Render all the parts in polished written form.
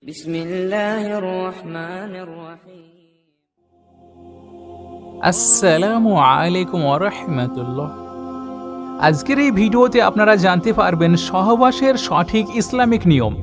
বিসমিল্লাহির রহমানির রহিম। আসসালামু আলাইকুম ওয়া রাহমাতুল্লাহ। আজকের এই ভিডিওতে আপনারা জানতে পারবেন সহবাসের সঠিক ইসলামিক নিয়ম।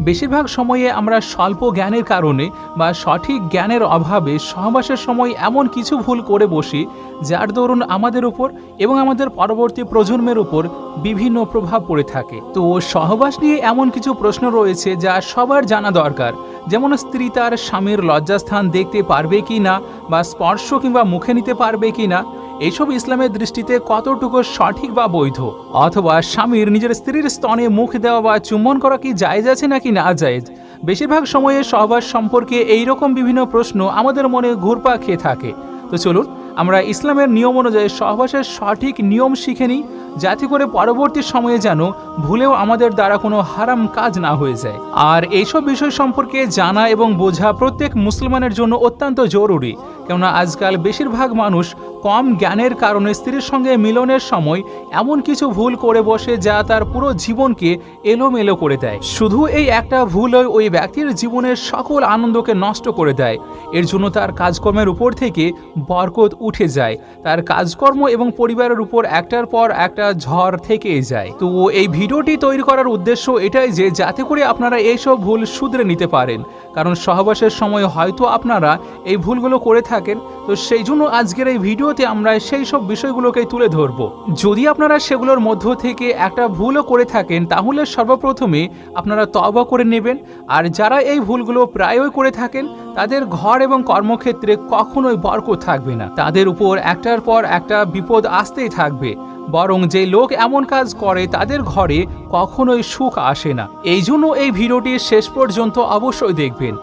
বেশিরভাগ সময়ে আমরা স্বল্প জ্ঞানের কারণে বা সঠিক জ্ঞানের অভাবে সহবাসের সময় এমন কিছু ভুল করে বসি যার দরুন আমাদের উপর এবং আমাদের পরবর্তী প্রজন্মের উপর বিভিন্ন প্রভাব পড়ে থাকে। তো সহবাস নিয়ে এমন কিছু প্রশ্ন রয়েছে যা সবার জানা দরকার, যেমন স্ত্রী তার স্বামীর লজ্জাস্থান দেখতে পারবে কি না, বা স্পর্শ কিংবা মুখে নিতে পারবে কি না, এইসব ইসলামের দৃষ্টিতে কতটুকু সঠিক বা বৈধ, অথবা স্বামীর নিজের স্ত্রীর স্তনে মুখ দেওয়া বা চুম্বন করা কি জায়েজ আছে নাকি না জায়েজ। বেশিরভাগ সময়ে সহবাস সম্পর্কে এইরকম বিভিন্ন প্রশ্ন আমাদের মনে ঘুরপাক খেয়ে থাকে। তো চলুন আমরা ইসলামের নিয়ম অনুযায়ী সহবাসের সঠিক নিয়ম শিখে নিই, যাতে করে পরবর্তী সময়ে যেন ভুলেও আমাদের দ্বারা কোনো হারাম কাজ না হয়ে যায়। আর এইসব বিষয় সম্পর্কে জানা এবং বোঝা প্রত্যেক মুসলমানের জন্য অত্যন্ত জরুরি, কেননা আজকাল বেশিরভাগ মানুষ কম জ্ঞানের কারণে স্ত্রীর সঙ্গে মিলনের সময় এমন কিছু ভুল করে বসে যা তার পুরো জীবনকে এলোমেলো করে দেয়। শুধু এই একটা ভুলই ওই ব্যক্তির জীবনের সকল আনন্দকে নষ্ট করে দেয়। এর জন্য তার কাজকর্মের উপর থেকে বরকত উঠে যায়, তার কাজকর্ম এবং পরিবারের উপর একটার পর একটা ঝড় থেকেই যায়। তো এই ভিডিওটি তৈরি করার উদ্দেশ্য এটাই যে যাতে করে আপনারা এইসব ভুল শুধরে নিতে পারেন, কারণ সহবাসের সময় হয়তো আপনারা এই ভুলগুলো করে থাকেন। তো সেই জন্য আজকের এই ভিডিওতে আমরা সেই সব বিষয়গুলোকে তুলে ধরব। যদি আপনারা সেগুলোর মধ্য থেকে একটা ভুলও করে থাকেন তাহলে সর্বপ্রথমে আপনারা তওবা করে নেবেন। আর যারা এই ভুলগুলো প্রায়ই করে থাকেন তাদের ঘর এবং কর্মক্ষেত্রে কখনোই বরকত থাকবে না, তাদের উপর একটার পর একটা বিপদ আসতেই থাকবে। বরং যে লোক এমন কাজ করে তাদের ঘরে কখনোই সুখ আসে না। এই জন্য এই ভিডিওটি শেষ পর্যন্ত অবশ্যই দেখবেন।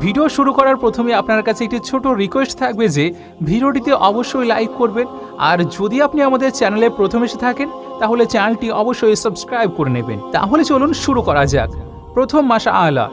ভিডিও শুরু করার প্রথমে আপনার কাছে একটি ছোট রিকোয়েস্ট থাকবে যে ভিডিওটিতে অবশ্যই লাইক করবেন, আর যদি আপনি আমাদের চ্যানেলে প্রথম এসে থাকেন তাহলে চ্যানেলটি অবশ্যই সাবস্ক্রাইব করে নেবেন। তাহলে চলুন শুরু করা যাক। প্রথম মাশআআল্লাহ,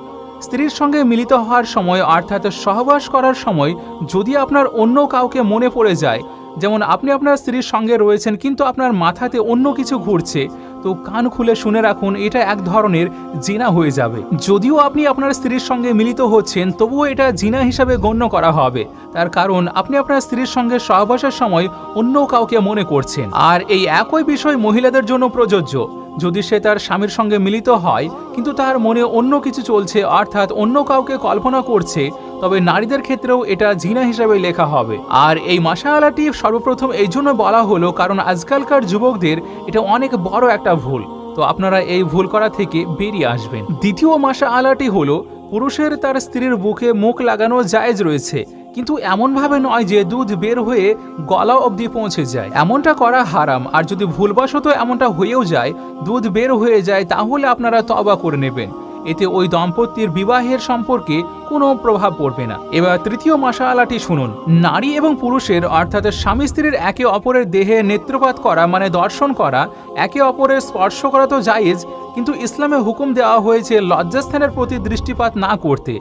স্ত্রীর সঙ্গে মিলিত হওয়ার সময় অর্থাৎ সহবাস করার সময় যদি আপনার অন্য কাউকে মনে পড়ে যায়, যেমন আপনি আপনার স্ত্রীর সঙ্গে রয়েছেন কিন্তু আপনার মাথাতে অন্য কিছু ঘুরছে, তো কান খুলে শুনে রাখুন, এটা এক ধরনের জিনা হয়ে যাবে। যদিও আপনি আপনার স্ত্রীর সঙ্গে মিলিত হচ্ছেন তবুও এটা জিনা হিসাবে গণ্য করা হবে, তার কারণ আপনি আপনার স্ত্রীর সঙ্গে সহবাসের সময় অন্য কাউকে মনে করছেন। আর এই একই বিষয় মহিলাদের জন্য প্রযোজ্য। যদি সে তার স্বামীর সঙ্গে মিলিত হয় কিন্তু তার মনে অন্য কিছু চলছে, অর্থাৎ অন্য কাউকে কল্পনা করছে, তবে নারীদের ক্ষেত্রেও এটা জিনা হিসাবে লেখা হবে। আর এই মাশআআল্লাহটি সর্বপ্রথম এই জন্য বলা হলো কারণ আজকালকার যুবকদের এটা অনেক বড় একটা ভুল। তো আপনারা এই ভুল করা থেকে বেরিয়ে আসবেন। দ্বিতীয় মাশআআল্লাহটি হলো পুরুষের তার স্ত্রীর বুকে মুখ লাগানো জায়েজ রয়েছে, কিন্তু এমনভাবে নয় যে দুধ বের হয়ে গলা অবধি পৌঁছে যায়, এমনটা করা হারাম। আর যদি ভুলবশত এমনটা হয়েও যায়, দুধ বের হয়ে যায়, তাহলে আপনারা তওবা করে নেবেন, এতে ওই দম্পতির বিবাহের সম্পর্কে কোনো প্রভাব পড়বে না। এবার তৃতীয় মাশআআল্লাহটি শুনুন। নারী এবং পুরুষের অর্থাৎ স্বামী স্ত্রীর একে অপরের দেহে নেত্রপাত করা মানে দর্শন করা, একে অপরের স্পর্শ করা তো জায়েজ, কিন্তু ইসলামে হুকুম দেওয়া হয়েছে লজ্জাস্থানের প্রতি দৃষ্টিপাত না করতে।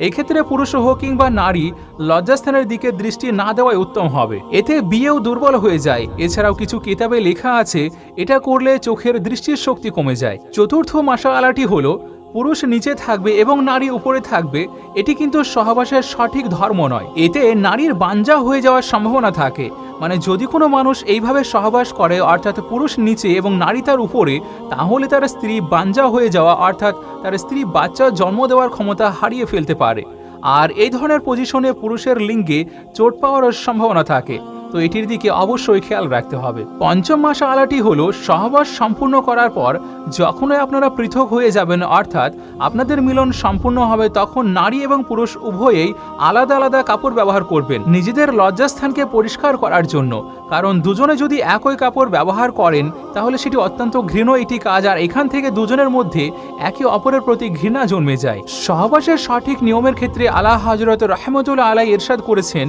এক্ষেত্রে পুরুষ হোক কিংবা নারী লজ্জাস্থানের দিকে দৃষ্টি না দেওয়াই উত্তম হবে, এতে বিয়েও দুর্বল হয়ে যায়। এছাড়াও কিছু কিতাবে লেখা আছে এটা করলে চোখের দৃষ্টির শক্তি কমে যায়। চতুর্থ মাশআআল্লাহটি হলো পুরুষ নিচে থাকবে এবং নারী উপরে থাকবে, এটি কিন্তু সহবাসের সঠিক ধর্ম নয়। এতে নারীর বাঞ্জা হয়ে যাওয়ার সম্ভাবনা থাকে। মানে যদি কোনো মানুষ এইভাবে সহবাস করে অর্থাৎ পুরুষ নিচে এবং নারী তার উপরে, তাহলে তার স্ত্রী বাঞ্জা হয়ে যাওয়া অর্থাৎ তার স্ত্রী বাচ্চা জন্ম দেওয়ার ক্ষমতা হারিয়ে ফেলতে পারে। আর এই ধরনের পজিশনে পুরুষের লিঙ্গে চোট পাওয়ার সম্ভাবনা থাকে, তো এটির দিকে অবশ্যই খেয়াল রাখতে হবে। পঞ্চম মাশআআল্লাহটি হলো সহবাস সম্পূর্ণ করার পর যখনই আপনারা পৃথক হয়ে যাবেন অর্থাৎ আপনাদের মিলন সম্পূর্ণ হবে, তখন নারী এবং পুরুষ উভয়েই আলাদা আলাদা কাপড় ব্যবহার করবেন নিজেদের লজ্জাস্থানকে পরিষ্কার করার জন্য। কারণ দুজনে যদি একই কাপড় ব্যবহার করেন তাহলে সেটি অত্যন্ত ঘৃণ্য একটি কাজ, আর এখান থেকে দুজনের মধ্যে একে অপরের প্রতি ঘৃণা জন্মে যায়। সহবাসের সঠিক নিয়মের ক্ষেত্রে আলা হযরত রাহমাতুল্লাহ আলাইহি ইরশাদ করেছেন,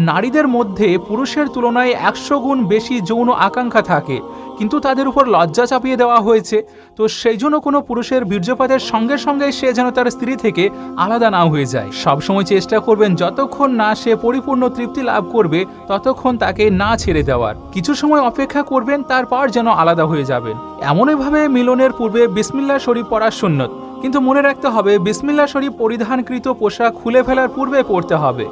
নারীদের মধ্যে পুরুষের তুলনায় 100 গুণ বেশি যৌন আকাঙ্ক্ষা থাকে, কিন্তু তাদের উপর লজ্জা চাপিয়ে দেওয়া হয়েছে। তো সেই জন্য কোনো পুরুষের বীর্যপাতের সঙ্গে সঙ্গে সে যেন তার স্ত্রী থেকে আলাদা না হয়ে যায়। সবসময় চেষ্টা করবেন যতক্ষণ না সে পরিপূর্ণ তৃপ্তি লাভ করবে ততক্ষণ তাকে না ছেড়ে দেওয়ার। কিছু সময় অপেক্ষা করবেন, তারপর যেন আলাদা হয়ে যাবেন। এমনইভাবে মিলনের পূর্বে বিসমিল্লাহ শরীফ পড়া সুন্নত। কিন্তু মনে রাখতে হবে বিসমিল্লাহ শরীফ পরিধানকৃত পোশাক খুলে ফেলার পূর্বে পড়তে হবে।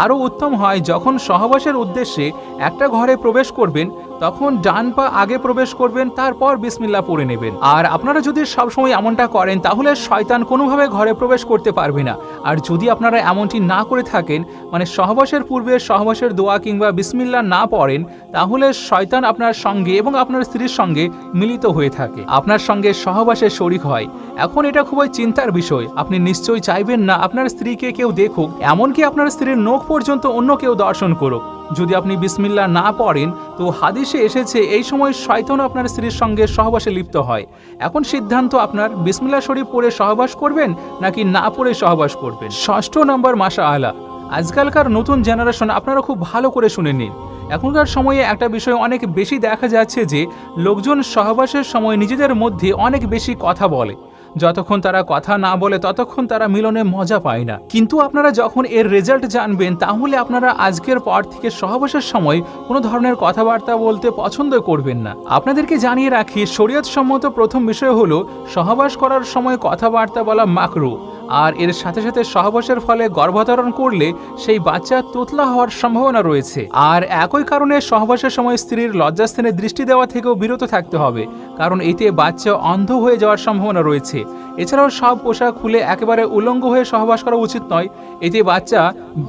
আরও উত্তম হয় যখন সহবাসের উদ্দেশ্যে একটা ঘরে প্রবেশ করবেন তখন ডান পা আগে প্রবেশ করবেন, তারপর বিসমিল্লাহ পড়ে নেবেন। আর আপনারা যদি সবসময় এমনটা করেন তাহলে শয়তান কোনোভাবে ঘরে প্রবেশ করতে পারবে না। আর যদি আপনারা এমনটি না করে থাকেন, মানে সহবাসের পূর্বে সহবাসের দোয়া কিংবা বিসমিল্লাহ না পড়েন, তাহলে শয়তান আপনার সঙ্গে এবং আপনার স্ত্রীর সঙ্গে মিলিত হয়ে থাকে, আপনার সঙ্গে সহবাসের শরিক হয়। এখন এটা খুবই চিন্তার বিষয়। আপনি নিশ্চয়ই চাইবেন না আপনার স্ত্রীকে কেউ দেখুক, এমনকি আপনার স্ত্রীর নখ পর্যন্ত অন্য কেউ দর্শন করুক। যদি আপনি বিসমিল্লাহ না পড়েন তো হাদিসে এসেছে এই সময় শয়তান আপনার স্ত্রীর সঙ্গে সহবাসে লিপ্ত হয়। এখন সিদ্ধান্ত আপনার, বিসমিল্লাহ শরীফ পড়ে সহবাস করবেন নাকি না পড়ে সহবাস করবেন। 6 নম্বর মাশাআল্লাহ, আজকালকার নতুন জেনারেশন আপনারা খুব ভালো করে শুনে নিন। এখনকার সময়ে একটা বিষয় অনেক বেশি দেখা যাচ্ছে যে লোকজন সহবাসের সময় নিজেদের মধ্যে অনেক বেশি কথা বলে। যতক্ষণ তারা কথা না বলে ততক্ষণ তারা মিলনে মজা পায় না। কিন্তু আপনারা যখন এর রেজাল্ট জানবেন তাহলে আপনারা আজকের পর থেকে সহবাসের সময় কোনো ধরনের কথাবার্তা বলতে পছন্দ করবেন না। আপনাদেরকে জানিয়ে রাখি, শরীয়ত সম্মত প্রথম বিষয় হলো সহবাস করার সময় কথাবার্তা বলা মাকরুহ। আর এর সাথে সাথে সহবাসের ফলে গর্ভধারণ করলে সেই বাচ্চা তোতলা হওয়ার সম্ভাবনা রয়েছে। আর একই কারণে সহবাসের সময় স্ত্রীর লজ্জাস্থানে দৃষ্টি দেওয়া থেকেও বিরত থাকতে হবে, কারণ এতে বাচ্চা অন্ধ হয়ে যাওয়ার সম্ভাবনা রয়েছে। এছাড়াও সব পোশাক খুলে একেবারে উলঙ্গ হয়ে সহবাস করা উচিত নয়, এতে বাচ্চা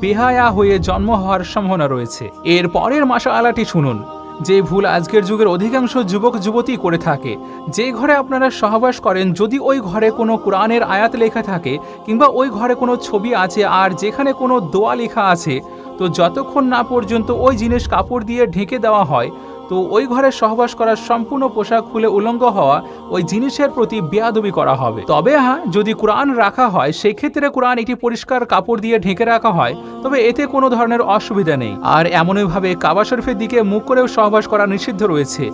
বেহায়া হয়ে জন্ম হওয়ার সম্ভাবনা রয়েছে। এর পরের মাশাআল্লাহটি শুনুন, যে ভুল আজকের যুগের অধিকাংশ যুবক যুবতী করে থাকে। যে ঘরে আপনারা সহবাস করেন যদি ওই ঘরে কোনো কোরআনের আয়াত লেখা থাকে কিংবা ওই ঘরে কোনো ছবি আছে আর যেখানে কোনো দোয়া লেখা আছে, তো যতক্ষণ না পর্যন্ত ওই জিনিস কাপড় দিয়ে ঢেকে দেওয়া হয় তো ওই ঘরে সহবাস করার সম্পূর্ণ পোশাক খুলে উলঙ্গ হওয়া ওই জিনিসের প্রতি বেয়াদবি করা হবে। তবে হ্যাঁ, যদি কোরআন রাখা হয় সেক্ষেত্রে কোরআন একটি পরিষ্কার কাপড় দিয়ে ঢেকে রাখা হয়, তবে এতে কোনো ধরনের অসুবিধা নেই। আর এমনইভাবে কাবা শরীফের দিকে মুখ করেও সহবাস করা নিষিদ্ধ রয়েছে।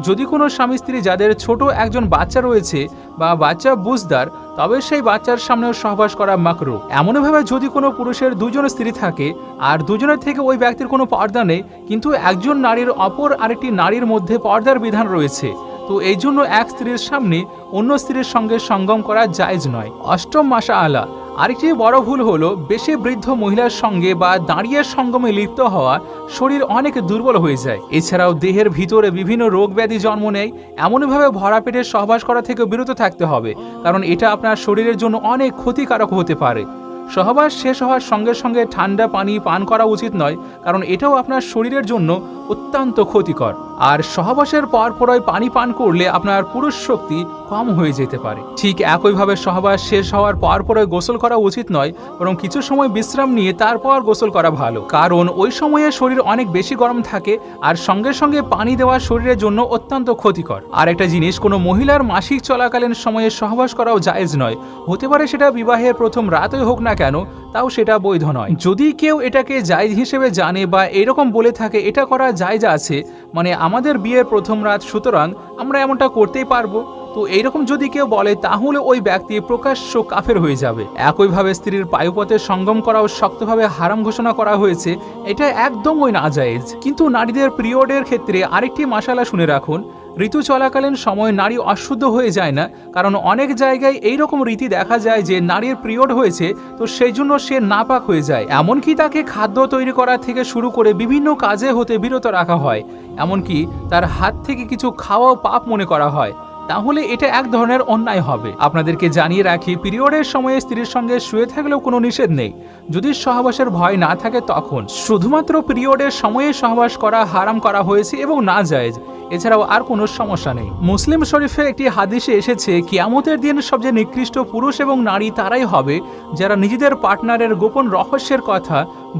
যদি কোনো স্বামী স্ত্রী যাদের ছোট একজন বাচ্চা রয়েছে বা বাচ্চা বুঝদার, তবে সেই বাচ্চার সামনেও সহবাস করা মাকরুহ। এমনভাবে যদি কোনো পুরুষের দুজন স্ত্রী থাকে আর দুজনের থেকে ওই ব্যক্তির কোনো পর্দা নেই, কিন্তু একজন নারীর অপর আরেকটি নারীর মধ্যে পর্দার বিধান রয়েছে, তো এই জন্য এক স্ত্রীর সামনে অন্য স্ত্রীর সঙ্গে সঙ্গম করা জায়েজ নয়। 8 মাশাআল্লাহ, আরেকটি বড় ভুল হলো বেশি বৃদ্ধ মহিলার সঙ্গে বা দাঁড়িয়ে সঙ্গমে লিপ্ত হওয়া। শরীর অনেক দুর্বল হয়ে যায়। এছাড়াও দেহের ভিতরে বিভিন্ন রোগ ব্যাধি জন্ম নেয়। এমনভাবে ভরা পেটে সহবাস করা থেকে বিরত থাকতে হবে, কারণ এটা আপনার শরীরের জন্য অনেক ক্ষতিকারক হতে পারে। সহবাস শেষ হওয়ার সঙ্গে সঙ্গে ঠান্ডা পানি পান করা উচিত নয়, কারণ এটাও আপনার শরীরের জন্য অত্যন্ত ক্ষতিকর। আর সহবাসের পরপরই পানি পান করলে আপনার পুরুষ শক্তি কম হয়ে যেতে পারে। ঠিক একইভাবে সহবাস শেষ হওয়ার পরপরই গোসল করা উচিত নয়, বরং কিছু সময় বিশ্রাম নিয়ে তারপর গোসল করা ভালো, কারণ ওই সময়ে শরীর অনেক বেশি গরম থাকে আর সঙ্গে সঙ্গে পানি দেওয়া শরীরের জন্য অত্যন্ত ক্ষতিকর। আর একটা জিনিস, কোনো মহিলার মাসিক চলাকালীন সময়ে সহবাস করাও জায়েজ নয়। হতে পারে সেটা বিবাহের প্রথম রাতই হোক না কেন, তাও সেটা বৈধ নয়। যদি কেউ এটাকে জায়েজ হিসেবে জানে বা এরকম বলে থাকে এটা করা জায়েজ আছে, মানে আমাদের বিয়ের প্রথম রাত সুতরাং আমরা এমনটা করতেই পারবো, তো এইরকম যদি কেউ বলে তাহলে ওই ব্যক্তি প্রকাশ্য কাফের হয়ে যাবে। একইভাবে স্ত্রীর পায়ুপথে সঙ্গম করাও শক্তভাবে হারাম ঘোষণা করা হয়েছে, এটা একদমই নাজায়েজ। কিন্তু নারীদের পিরিয়ডের ক্ষেত্রে আরেকটি মাসালা শুনে রাখুন, ঋতু চলাকালীন সময় নারী অশুদ্ধ হয়ে যায় না, কারণ অনেক জায়গায় এইরকম রীতি দেখা যায় যে নারীর পিরিয়ড হয়েছে তো সেই জন্য সে নাপাক হয়ে যায়। এমনকি তাকে খাদ্য তৈরি করা থেকে শুরু করে বিভিন্ন কাজে হতে বিরত রাখা হয়, এমনকি তার হাত থেকে কিছু খাওয়াও পাপ মনে করা হয়। তাহলে এটা এক ধরনের অন্যায় হবে। আপনাদেরকে জানিয়ে রাখি, পিরিয়ডের সময়ে স্ত্রীর সঙ্গে শুয়ে থাকলেও কোনো নিষেধ নেই, যদি সহবাসের ভয় না থাকে তখন। শুধুমাত্র পিরিয়ডের সময়ে সহবাস করা হারাম করা হয়েছে এবং না জায়েজ, এছাড়াও আর কোনো সমস্যা নেই। মুসলিম শরীফে একটি হাদিসে এসেছে, কিয়ামতের দিন সবচেয়ে নিকৃষ্ট পুরুষ এবং নারী তারাই হবে যারা নিজেদের পার্টনারের গোপন রহস্যের কথা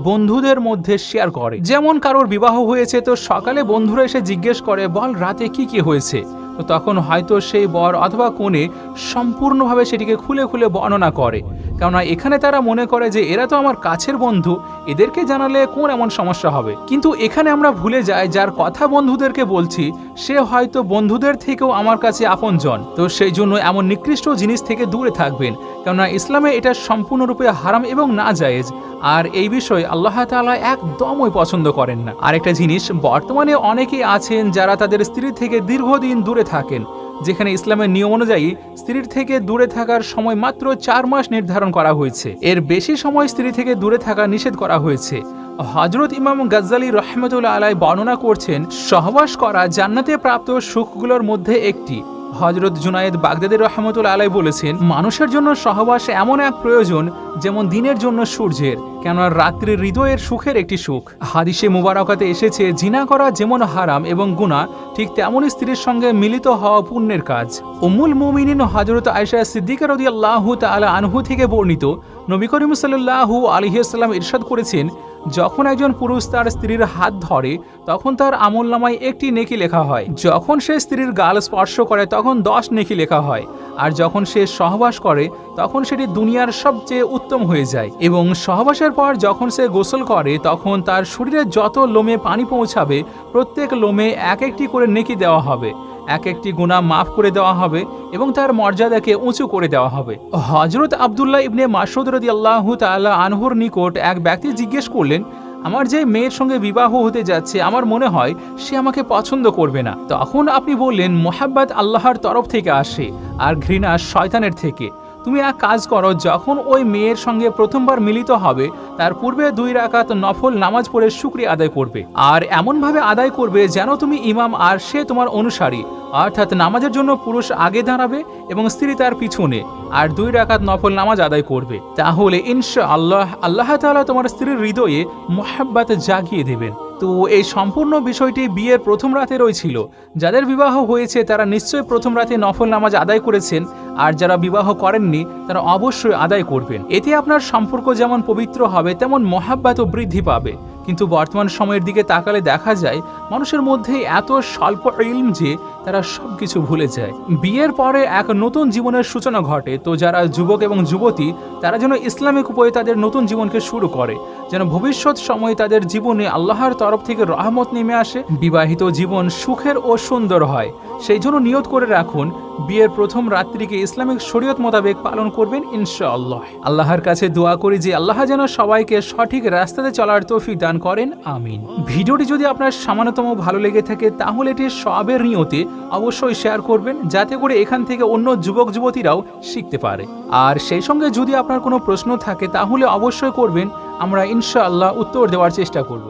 বন্ধুদের মধ্যে শেয়ার করে। যেমন কারোর বিবাহ হয়েছে তো সকালে বন্ধুরা এসে জিজ্ঞেস করে, বল রাতে কি কি হয়েছে, তো তখন হয়তো সেই বর অথবা কনে সম্পূর্ণভাবে সেটিকে খুলে খুলে বর্ণনা করে, কেননা এখানে তারা মনে করে যে এরা তো আমার কাছের বন্ধু, এদেরকে জানালে কোন এমন সমস্যা হবে। কিন্তু এখানে আমরা ভুলে যাই যার কথা বন্ধুদেরকে বলছি সে হয়তো বন্ধুদের থেকেও আমার কাছে আপনজন, তো সেই জন্য এমন নিকৃষ্ট জিনিস থেকে দূরে থাকবেন, কেননা ইসলামে এটা সম্পূর্ণরূপে হারাম এবং না জায়েজ। আর এই বিষয়ে আল্লাহ তাআলা একদমই পছন্দ করেন না। আরেকটা জিনিস, বর্তমানে অনেকেই আছেন যারা তাদের স্ত্রী থেকে দীর্ঘদিন দূরে থাকেন, যেখানে ইসলামের নিয়ম অনুযায়ী স্ত্রীর থেকে দূরে থাকার সময় মাত্র 4 মাস নির্ধারণ করা হয়েছে। এর বেশি সময় স্ত্রী থেকে দূরে থাকা নিষেধ করা হয়েছে। হযরত ইমাম গাজ্জালী রাহমাতুল্লাহ আলাইহি বর্ণনা করছেন, সহবাস করা জান্নাতে প্রাপ্ত সুখগুলোর মধ্যে একটি। হযরত জুনায়েদ বাগদাদী রাহমাতুল্লাহ আলাইহি বলেছেন, মানুষের জন্য সহবাস এমন এক প্রয়োজন যেমন দিনের জন্য সূর্যের, কেননা রাত্রি হৃদয়ের সুখের একটি সুখ। হাদিসে মুবারাকাতে এসেছে, জিনা করা যেমন হারাম এবং গুনাহ, ঠিক তেমনই স্ত্রীর সঙ্গে মিলিত হওয়া পুণ্যের কাজ। উম্মুল মুমিনিন হযরত আয়েশা সিদ্দিকা রাদিয়াল্লাহু তাআলা আনহু থেকে বর্ণিত, নবী করিম সাল্লাল্লাহু আলাইহি ওয়াসাল্লাম ইরশাদ করেছেন, যখন একজন পুরুষ তার স্ত্রীর হাত ধরে তখন তার আমলনামায় একটি নেকি লেখা হয়, যখন সে স্ত্রীর গাল স্পর্শ করে তখন 10 নেকি লেখা হয়, আর যখন সে সহবাস করে তখন সেটি দুনিয়ার সবচেয়ে উত্তম হয়ে যায়। এবং সহবাসের পর যখন সে গোসল করে তখন তার শরীরে যত লোমে পানি পৌঁছাবে প্রত্যেক লোমে এক একটি করে নেকি দেওয়া হবে, এক একটি গুনাহ মাফ করে দেওয়া হবে এবং তার মর্যাদাকে উঁচু করে দেওয়া হবে। হযরত আব্দুল্লাহ ইবনে মাসউদ রাদিয়াল্লাহু তাআলা আনহুর নিকট এক ব্যক্তি জিজ্ঞেস করলেন, আমার যে মেয়ের সঙ্গে বিবাহ হতে যাচ্ছে আমার মনে হয় সে আমাকে পছন্দ করবে না। তখন আপনি বললেন, মোহাব্বত আল্লাহর তরফ থেকে আসে আর ঘৃণা শয়তানের থেকে। তুমি এক কাজ করো, যখন ওই মেয়ের সঙ্গে প্রথমবার মিলিত হবে তার পূর্বে 2 রাকাত নফল নামাজ পড়ে শুকরিয়া আদায় করবে, আর এমনভাবে আদায় করবে যেন তুমি ইমাম আর সে তোমার অনুসারী, অর্থাৎ নামাজের জন্য পুরুষ আগে দাঁড়াবে এবং স্ত্রী তার পিছনে, আর 2 রাকাত নফল নামাজ আদায় করবে। তাহলে ইনশাআল্লাহ আল্লাহ তাআলা তোমার স্ত্রীর হৃদয়ে মুহাব্বত জাগিয়ে দেবেন। তো এই সম্পূর্ণ বিষয়টি বিয়ের প্রথম রাতে রয়েছিল। যাদের বিবাহ হয়েছে তারা নিশ্চয়ই প্রথম রাতে নফল নামাজ আদায় করেছেন, আর যারা বিবাহ করেননি তারা অবশ্যই আদায় করবেন। এতে আপনার সম্পর্ক যেমন পবিত্র হবে তেমন মহাব্বতও বৃদ্ধি পাবে। কিন্তু বর্তমান সময়ের দিকে তাকালে দেখা যায় মানুষের মধ্যে এত স্বল্প ইলম যে তারা সবকিছু ভুলে যায়। বিয়ের পরে এক নতুন জীবনের সূচনা ঘটে। তো যারা যুবক এবং যুবতী তারা যেন ইসলামিক উপায়ে তাদের নতুন জীবনকে শুরু করে, যেন ভবিষ্যৎ সময়ে তাদের জীবনে আল্লাহর তরফ থেকে রহমত নেমে আসে, বিবাহিত জীবন সুখের ও সুন্দর হয়। সেই জন্য নিয়ত করে রাখুন, বিয়ের প্রথম রাত্রিকে ইসলামিক শরীয়ত মোতাবেক পালন করবেন ইনশাআল্লাহ। আল্লাহর কাছে দোয়া করি যে আল্লাহ যেন সবাইকে সঠিক রাস্তাতে চলার তৌফিক দান করেন, আমিন। ভিডিওটি যদি আপনার সামান্যতম ভালো লেগে থাকে তাহলে এটি সওয়াবের নিয়তে অবশ্যই শেয়ার করবেন, যাতে করে এখান থেকে অন্য যুবক যুবতীরাও শিখতে পারে। আর সেই সঙ্গে যদি আপনার কোনো প্রশ্ন থাকে তাহলে অবশ্যই করবেন, আমরা ইনশাআল্লাহ উত্তর দেওয়ার চেষ্টা করব।